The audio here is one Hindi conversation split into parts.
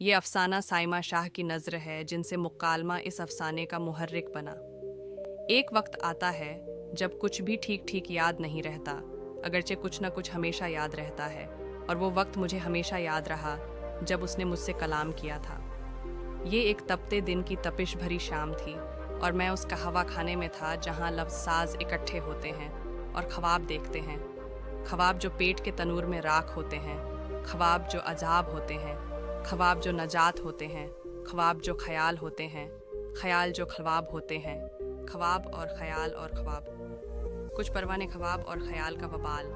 ये अफसाना साइमा शाह की नज़र है, जिनसे मुकालमा इस अफसाने का मुहर्रिक बना। एक वक्त आता है जब कुछ भी ठीक ठीक याद नहीं रहता, अगरचे कुछ न कुछ हमेशा याद रहता है। और वो वक्त मुझे हमेशा याद रहा जब उसने मुझसे कलाम किया था। ये एक तपते दिन की तपिश भरी शाम थी और मैं उस कहवा खाने में था जहाँ लफ्ज़ साज इकट्ठे होते हैं और ख्वाब देखते हैं। ख्वाब जो पेट के तनूर में राख होते हैं, ख्वाब जो अजाब होते हैं, ख्वाब जो नजात होते हैं, ख्वाब जो ख्याल होते हैं, ख्याल जो ख्वाब होते हैं, ख्वाब और ख्याल और ख्वाब। कुछ परवाने ख्वाब और ख्याल का वबाल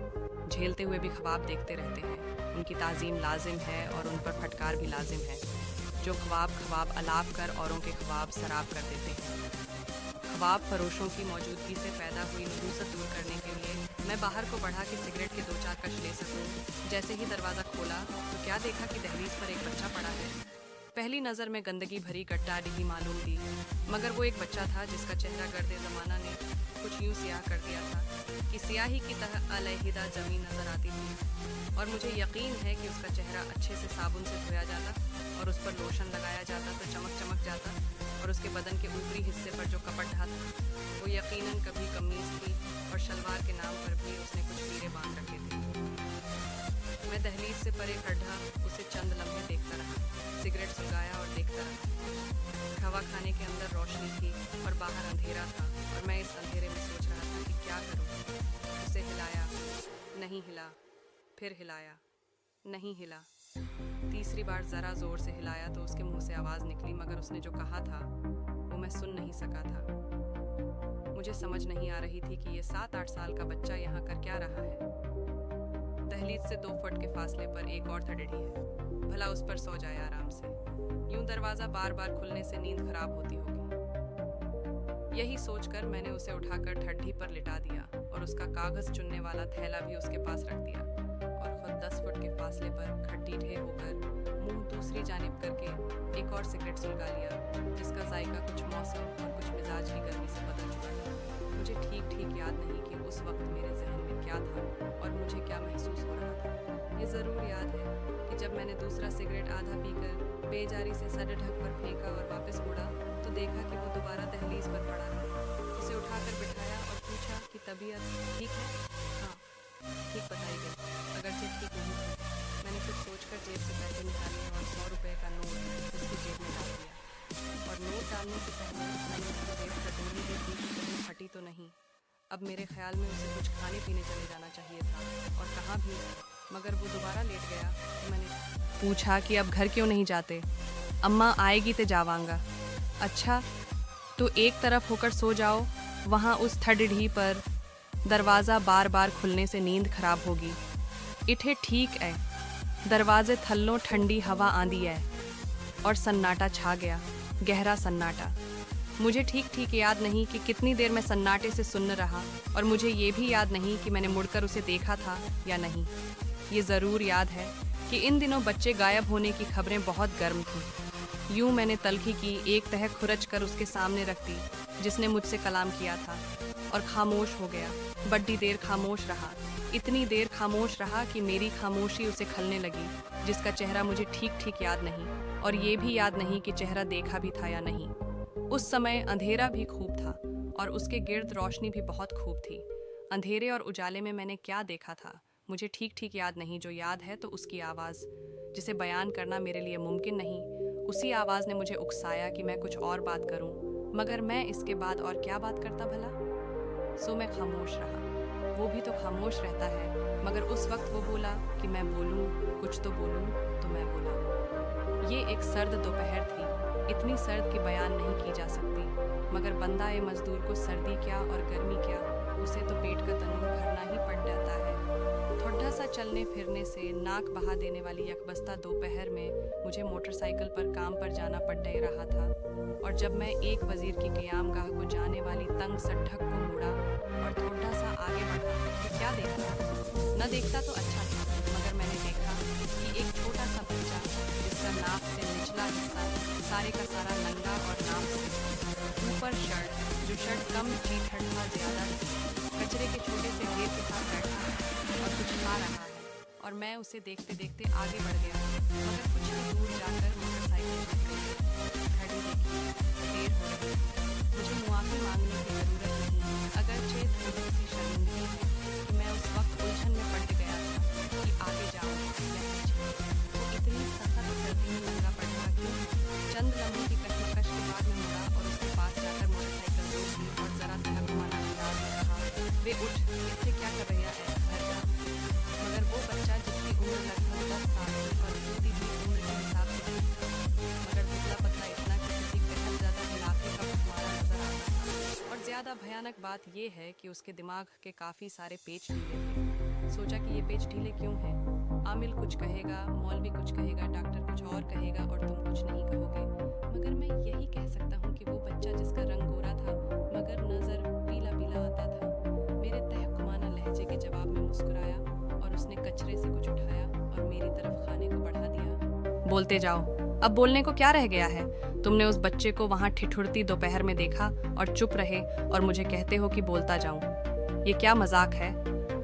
झेलते हुए भी ख्वाब देखते रहते हैं। उनकी ताज़ीम लाजिम है और उन पर फटकार भी लाजिम है। जो ख्वाब अलाप कर औरों के ख्वाब सराब कर देते हैं। ख्वाब फरोशों की मौजूदगी से पैदा हुई नुबूसत दूर करने के लिए मैं बाहर को बढ़ा कि सिगरेट के 2-4 कश ले सकूं। जैसे ही दरवाज़ा खोला तो क्या देखा कि दहलीज पर एक बच्चा पड़ा है। पहली नज़र में गंदगी भरी गट्टा डिगी मालूम थी, मगर वो एक बच्चा था जिसका चेहरा गर्दे ज़माना ने कुछ यूँ सियाह कर दिया था कि सियाही की तरह अलहदा ज़मीन नज़र आती थी। और मुझे यकीन है कि उसका चेहरा अच्छे से साबुन से धोया जाता और उस पर लोशन लगाया जाता तो चमक जाता। और उसके बदन के ऊपरी हिस्से पर जो कपड़ा था वो यकीनन कभी कमीज थी और शलवार के नाम पर भी उसने कुछ लीरे बांध रखे थे। मैं दहलीज से परे खड़ा उसे चंद लम्हे देखता रहा, सिगरेट सुलगाया और देखता रहा। खवा खाने के अंदर रोशनी थी और बाहर अंधेरा था और मैं इस अंधेरे में सोच रहा था कि क्या करूं। उसे हिलाया, नहीं हिला, फिर हिलाया, नहीं हिला। तीसरी बार ज़रा ज़ोर से हिलाया तो उसके मुंह से आवाज़ निकली, मगर उसने जो कहा था वो मैं सुन नहीं सका था। मुझे समझ नहीं आ रही थी कि ये 7-8 साल का बच्चा यहाँ कर क्या रहा है। दहलीज से 2 फुट के फासले पर एक और थडड़ी है, भला उस पर सो जाए आराम से। यूं दरवाज़ा बार बार खुलने से नींद खराब होती होगी। यही सोचकर मैंने उसे उठाकर ठड्डी पर लिटा दिया और उसका कागज़ चुनने वाला थैला भी उसके पास रख दिया और खुद 10 फुट के फासले पर खट्टी ढे होकर मुंह दूसरी जानिब करके एक और सिगरेट सुलगा लिया, जिसका जायका कुछ मौसम और कुछ मिजाज की गर्मी से बदल चुका था। मुझे ठीक ठीक याद नहीं कि उस वक्त मेरे जहन में क्या था और मुझे क्या महसूस हो रहा था। ये ज़रूर याद है कि जब मैंने दूसरा सिगरेट आधा पीकर बेजारी से सर ढक पर फेंका और वापस मुड़ा तो देखा कि वो दोबारा दहलीज पर पड़ा था। उसे उठाकर बिठाया और पूछा कि तबीयत ठीक है? हाँ, ठीक बताई गई, अगरचे ठीक नहीं थी। मैंने कुछ सोचकर जेब से पैसे निकाले और 100 रुपये का नोट उसकी जेब में डाल दिया। और नोट डालने से पहले मैंने उसकी जेब टटोली भी थी कि कहीं फटी तो नहीं। अब मेरे ख्याल में उसे कुछ खाने पीने चले जाना चाहिए था और कहाँ भी, मगर वो दोबारा लेट गया। तो मैंने पूछा कि अब घर क्यों नहीं जाते? अम्मा आएगी तो जावांगा। अच्छा, तो एक तरफ होकर सो जाओ, वहाँ उस थडढ़ी पर दरवाज़ा बार बार खुलने से नींद खराब होगी। इठे ठीक है, दरवाजे थल्लों ठंडी हवा आंदी है। और सन्नाटा छा गया, गहरा सन्नाटा। मुझे ठीक ठीक याद नहीं कि कितनी देर मैं सन्नाटे से सुन रहा और मुझे ये भी याद नहीं कि मैंने मुड़कर उसे देखा था या नहीं। ये ज़रूर याद है कि इन दिनों बच्चे गायब होने की खबरें बहुत गर्म थीं। यूं मैंने तलखी की एक तह खुरच कर उसके सामने रख दी जिसने मुझसे कलाम किया था और खामोश हो गया। बड़ी देर खामोश रहा, इतनी देर खामोश रहा कि मेरी खामोशी उसे खलने लगी, जिसका चेहरा मुझे ठीक ठीक याद नहीं और ये भी याद नहीं कि चेहरा देखा भी था या नहीं। उस समय अंधेरा भी खूब था और उसके गिर्द रोशनी भी बहुत खूब थी। अंधेरे और उजाले में मैंने क्या देखा था मुझे ठीक ठीक याद नहीं। जो याद है तो उसकी आवाज़, जिसे बयान करना मेरे लिए मुमकिन नहीं। उसी आवाज़ ने मुझे उकसाया कि मैं कुछ और बात करूं, मगर मैं इसके बाद और क्या बात करता भला। सो मैं खामोश रहा, वो भी तो खामोश रहता है, मगर उस वक्त वो बोला कि मैं बोलूं, कुछ तो बोलूं। तो मैं बोला। ये एक सर्द दोपहर थी, इतनी सर्द कि बयान नहीं की जा सकती, मगर बंदा ए मजदूर को सर्दी क्या और गर्मी क्या, उसे तो पेट का तनूर भरना ही पड़ जाता है। थोड़ा सा चलने फिरने से नाक बहा देने वाली यकबस्ता दोपहर में मुझे मोटरसाइकिल पर काम पर जाना पड़ रहा था। और जब मैं एक वजीर की क़यामगाह को जाने वाली तंग सड़क को मुड़ा और थोड़ा सा आगे बढ़ा तो क्या देखा? न देखता तो अच्छा था, मगर मैंने देखा कि एक छोटा सा बच्चा जिसका नाक से निचला हिस्सा सारे का सारा नंगा और नाक से ऊपर शर्ट, जो शर्ट कम चीथड़ था ज़्यादा, कचरे के छोटे से ढेर के साथ बैठा है और कुछ खा रहा है। और मैं उसे देखते देखते आगे बढ़ गया, मगर कुछ ही दूर जाकर चंद लम्हों की कशमकश के बाद मैं मुड़ा और उसके पास जाकर मोटरसाइकिल रोक दी और जरा तहकुमाना अंदाज में कहा, वे उठ, इतने क्या कर रहा है, घर जा। मगर वो बच्चा जिसकी उम्र लगभग 10 साल थी और होती भी उम्र के हिसाब से ठीक था, मगर दुबला पतला इतना कि किसी बेहद ज्यादा इलाके का भटमारा नजर आता था। और ज्यादा भयानक बात यह है कि उसके दिमाग के काफी सारे पेच ढीले थे। सोचा कि ये पेच ढीले क्यों हैं? आमिल कुछ कहेगा, मौलवी कुछ कहेगा, डॉक्टर कुछ और कहेगा और तुम कुछ नहीं कहोगे, मगर मैं यही कह सकता हूँ कि वो बच्चा जिसका रंग गोरा था मगर नजर पीला पीला आता था, मेरे तहकुमाना लहजे के जवाब में मुस्कुराया और उसने कचरे से कुछ उठाया और मेरी तरफ खाने को बढ़ा दिया। बोलते जाओ, अब बोलने को क्या रह गया है? तुमने उस बच्चे को वहां ठिठुरती दोपहर में देखा और चुप रहे और मुझे कहते हो कि बोलता जाऊं। ये क्या मजाक है?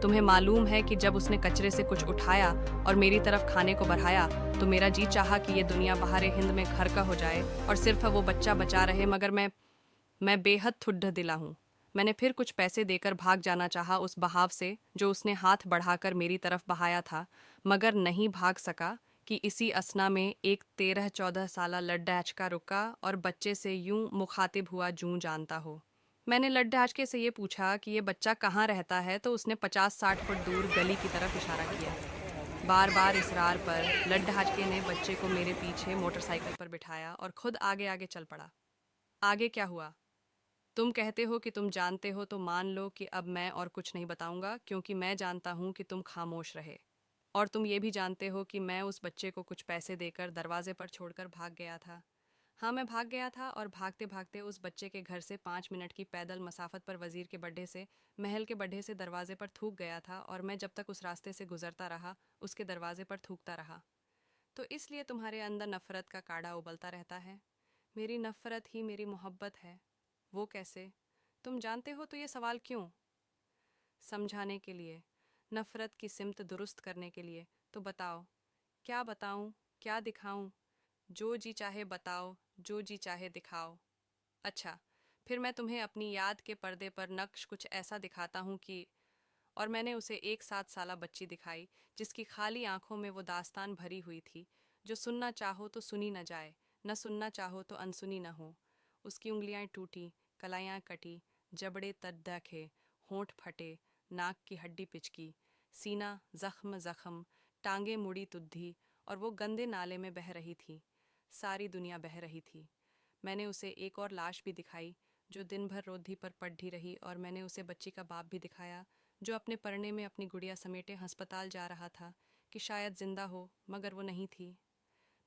तुम्हें मालूम है कि जब उसने कचरे से कुछ उठाया और मेरी तरफ खाने को बढ़ाया तो मेरा जी चाहा कि ये दुनिया बहारे हिंद में घर का हो जाए और सिर्फ वो बच्चा बचा रहे, मगर मैं बेहद ठुड्ढ दिला हूँ। मैंने फिर कुछ पैसे देकर भाग जाना चाहा उस बहाव से जो उसने हाथ बढ़ाकर मेरी तरफ बहाया था, मगर नहीं भाग सका कि इसी असना में एक 13-14 साला लड्डैचका रुका और बच्चे से यूं मुखातिब हुआ जूं जानता हो। मैंने लड्डैचके से ये पूछा कि ये बच्चा कहाँ रहता है, तो उसने 50-60 फुट दूर गली की तरफ इशारा किया। बार बार इसरार पर लड्डैचके ने बच्चे को मेरे पीछे मोटरसाइकिल पर बिठाया और खुद आगे आगे चल पड़ा। आगे क्या हुआ? तुम कहते हो कि तुम जानते हो, तो मान लो कि अब मैं और कुछ नहीं बताऊंगा, क्योंकि मैं जानता हूं कि तुम खामोश रहे। और तुम ये भी जानते हो कि मैं उस बच्चे को कुछ पैसे देकर दरवाजे पर छोड़कर भाग गया था। हाँ, मैं भाग गया था और भागते भागते उस बच्चे के घर से 5 मिनट की पैदल मसाफत पर वजीर के बढ़े से महल के बढ़े से दरवाजे पर थूक गया था और मैं जब तक उस रास्ते से गुजरता रहा उसके दरवाजे पर थूकता रहा। तो इसलिए तुम्हारे अंदर नफरत का काढ़ा उबलता रहता है। मेरी नफरत ही मेरी मोहब्बत है। वो कैसे? तुम जानते हो तो ये सवाल क्यों? समझाने के लिए, नफरत की सिमत दुरुस्त करने के लिए। तो बताओ, क्या बताऊं, क्या दिखाऊं? जो जी चाहे बताओ, जो जी चाहे दिखाओ। अच्छा, फिर मैं तुम्हें अपनी याद के पर्दे पर नक्श कुछ ऐसा दिखाता हूँ कि। और मैंने उसे एक 7 साला बच्ची दिखाई जिसकी खाली आंखों में वो दास्तान भरी हुई थी जो सुनना चाहो तो सुनी न जाए, न सुनना चाहो तो अनसुनी न हो। उसकी उंगलियां टूटी, कलाइयां कटी, जबड़े तद्दखे, होंठ फटे, नाक की हड्डी पिचकी, सीना जख्म जख्म, टांगे मुड़ी तुद्धी, और वो गंदे नाले में बह रही थी। सारी दुनिया बह रही थी। मैंने उसे एक और लाश भी दिखाई जो दिन भर रोधी पर पड्ढी रही, और मैंने उसे बच्ची का बाप भी दिखाया जो अपने परने में अपनी गुड़िया समेटे अस्पताल जा रहा था कि शायद जिंदा हो, मगर वो नहीं थी।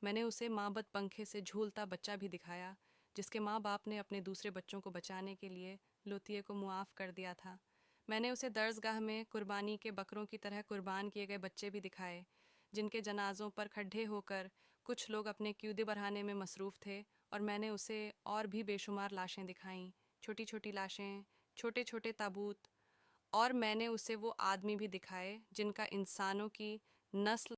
मैंने उसे माबद पंखे से झूलता बच्चा भी दिखाया जिसके माँ बाप ने अपने दूसरे बच्चों को बचाने के लिए लोतिये को मुआफ कर दिया था। मैंने उसे दर्सगाह में कुर्बानी के बकरों की तरह कुर्बान किए गए बच्चे भी दिखाए जिनके जनाजों पर खड्डे होकर कुछ लोग अपने क्यूदे बढ़ाने में मसरूफ़ थे। और मैंने उसे और भी बेशुमार लाशें दिखाईं, छोटी छोटी लाशें, छोटे छोटे ताबूत। और मैंने उसे वो आदमी भी दिखाए जिनका इंसानों की नस्ल